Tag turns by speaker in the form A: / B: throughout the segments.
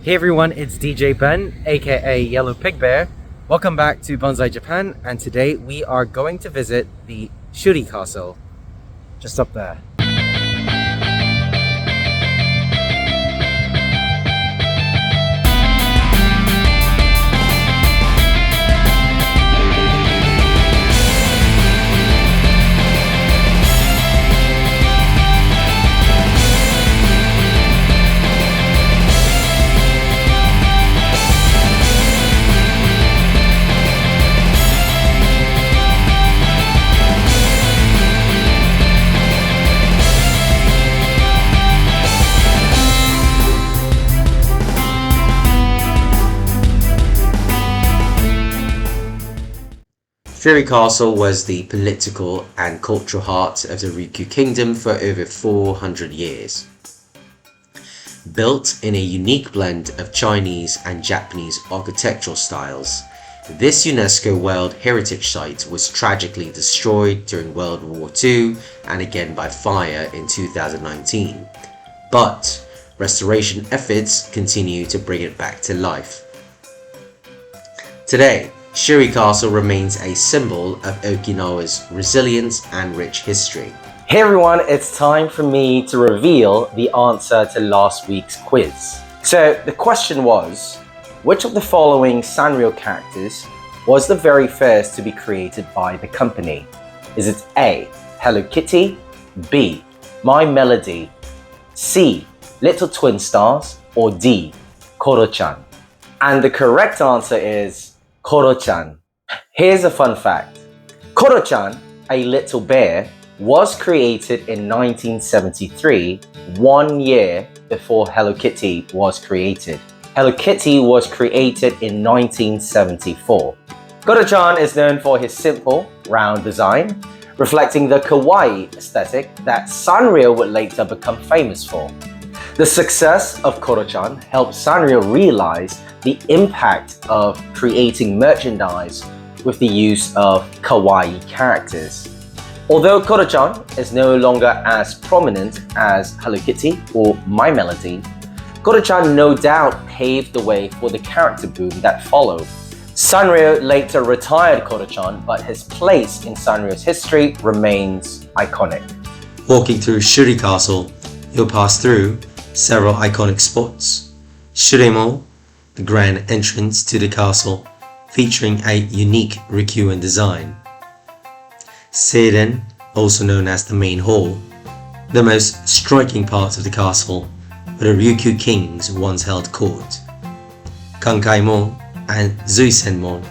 A: Hey everyone, it's DJ Ben, aka Yellow Pig Bear. Welcome back to Banzai Japan, and today we are going to visit the Shuri Castle, just up there.
B: Shuri Castle was the political and cultural heart of the Ryukyu Kingdom for over 400 years. Built in a unique blend of Chinese and Japanese architectural styles, this UNESCO World Heritage Site was tragically destroyed during World War II and again by fire in 2019. But restoration efforts continue to bring it back to life. Today, Shuri Castle remains a symbol of Okinawa's resilience and rich history.
A: Hey everyone, it's time for me to reveal the answer to last week's quiz. So the question was, which of the following Sanrio characters was the very first to be created by the company? Is it A, Hello Kitty, B, My Melody, C, Little Twin Stars, or D, Koro-chan? And the correct answer is Koro-chan. Here's a fun fact. Koro-chan, a little bear, was created in 1973, 1 year before Hello Kitty was created. Hello Kitty was created in 1974. Koro-chan is known for his simple, round design, reflecting the kawaii aesthetic that Sanrio would later become famous for. The success of Koro-chan helped Sanrio realize the impact of creating merchandise with the use of kawaii characters. Although Koro-chan is no longer as prominent as Hello Kitty or My Melody, Koro-chan no doubt paved the way for the character boom that followed. Sanrio later retired Koro-chan, but his place in Sanrio's history remains iconic.
B: Walking through Shuri Castle, you'll pass through several iconic spots. Shuri-mo, the grand entrance to the castle, featuring a unique Ryukyuan design. Seiren, also known as the main hall, the most striking part of the castle, where the Ryukyu kings once held court. Kankai-mo and Zuisen-mo,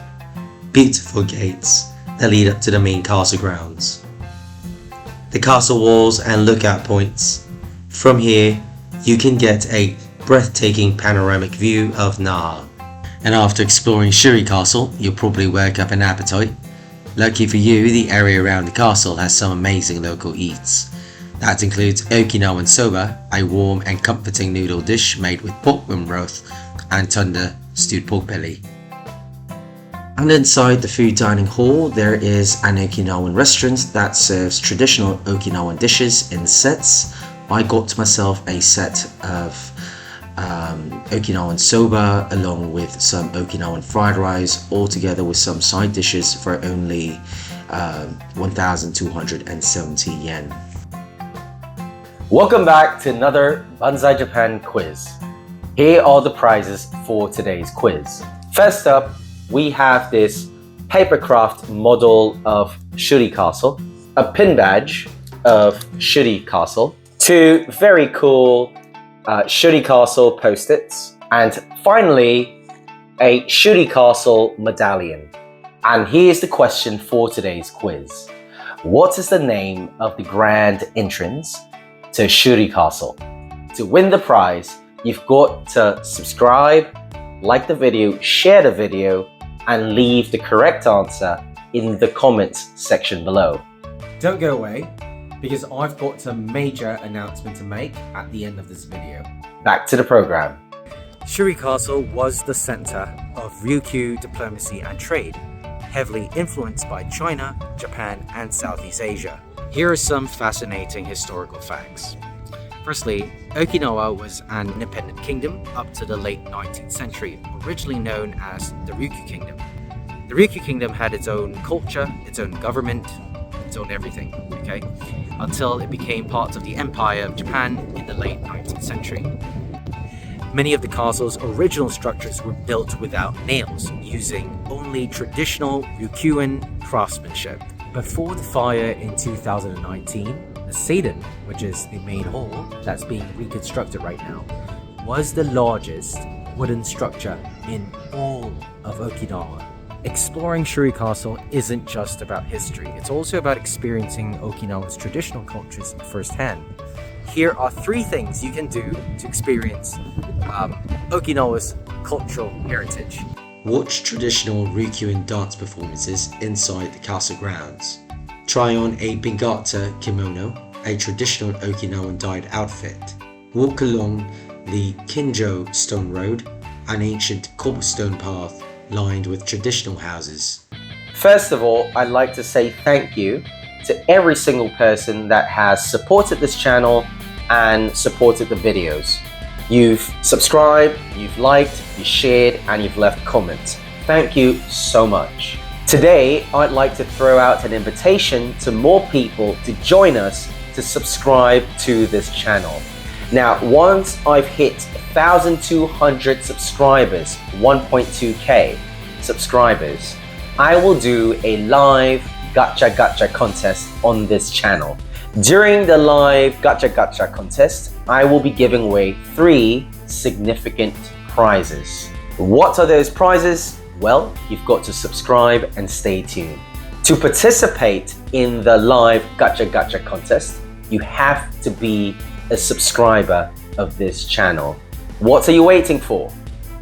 B: beautiful gates that lead up to the main castle grounds. The castle walls and lookout points. From here, you can get a breathtaking panoramic view of Naha. And after exploring Shuri Castle, you'll probably work up an appetite. Lucky for you, the area around the castle has some amazing local eats. That includes Okinawan soba, a warm and comforting noodle dish made with pork bone broth and tender stewed pork belly. And inside the food dining hall, there is an Okinawan restaurant that serves traditional Okinawan dishes in sets. I got myself a set of Okinawan soba along with some Okinawan fried rice, all together with some side dishes for only 1,270 yen.
A: Welcome back to another Banzai Japan quiz. Here are the prizes for today's quiz. First up, we have this papercraft model of Shuri Castle, a pin badge of Shuri Castle, 2 very cool Shuri Castle post-its, and finally a Shuri Castle medallion. And here's the question for today's quiz. What is the name of the grand entrance to Shuri Castle? To win the prize, you've got to subscribe, like the video, share the video, and leave the correct answer in the comments section below. Don't go away, because I've got a major announcement to make at the end of this video. Back to the program. Shuri Castle was the center of Ryukyu diplomacy and trade, heavily influenced by China, Japan, and Southeast Asia. Here are some fascinating historical facts.
C: Firstly, Okinawa was an independent kingdom up to the late 19th century, originally known as the Ryukyu Kingdom. The Ryukyu Kingdom had its own culture, its own government, its own everything, okay? Until it became part of the Empire of Japan in the late 19th century. Many of the castle's original structures were built without nails, using only traditional Ryukyuan craftsmanship. Before the fire in 2019, the Seidan, which is the main hall that's being reconstructed right now, was the largest wooden structure in all of Okinawa. Exploring Shuri Castle isn't just about history, it's also about experiencing Okinawa's traditional cultures firsthand. Here are 3 things you can do to experience Okinawa's cultural heritage.
B: Watch traditional Ryukyuan dance performances inside the castle grounds. Try on a bingata kimono, a traditional Okinawan dyed outfit. Walk along the Kinjo stone road, an ancient cobblestone path lined with traditional houses.
A: First of all, I'd like to say thank you to every single person that has supported this channel and supported the videos. You've subscribed, you've liked, you shared, and you've left comments. Thank you so much. Today, I'd like to throw out an invitation to more people to join us to subscribe to this channel. Now, once I've hit 1,200 subscribers, 1.2k subscribers, I will do a live gacha contest on this channel. During the live gacha contest, I will be giving away 3 significant prizes. What are those prizes? Well, you've got to subscribe and stay tuned. To participate in the live gacha contest, you have to be a subscriber of this channel. What are you waiting for?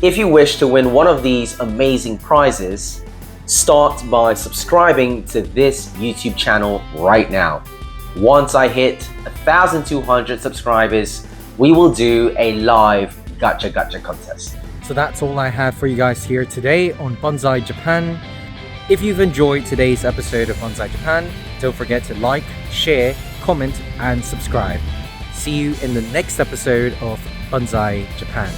A: If you wish to win one of these amazing prizes, start by subscribing to this YouTube channel right now. Once I hit 1,200 subscribers, we will do a live gacha contest.
C: So that's all I had for you guys here today on Banzai Japan. If you've enjoyed today's episode of Banzai Japan, don't forget to like, share, comment, and subscribe. See you in the next episode of Banzai Japan.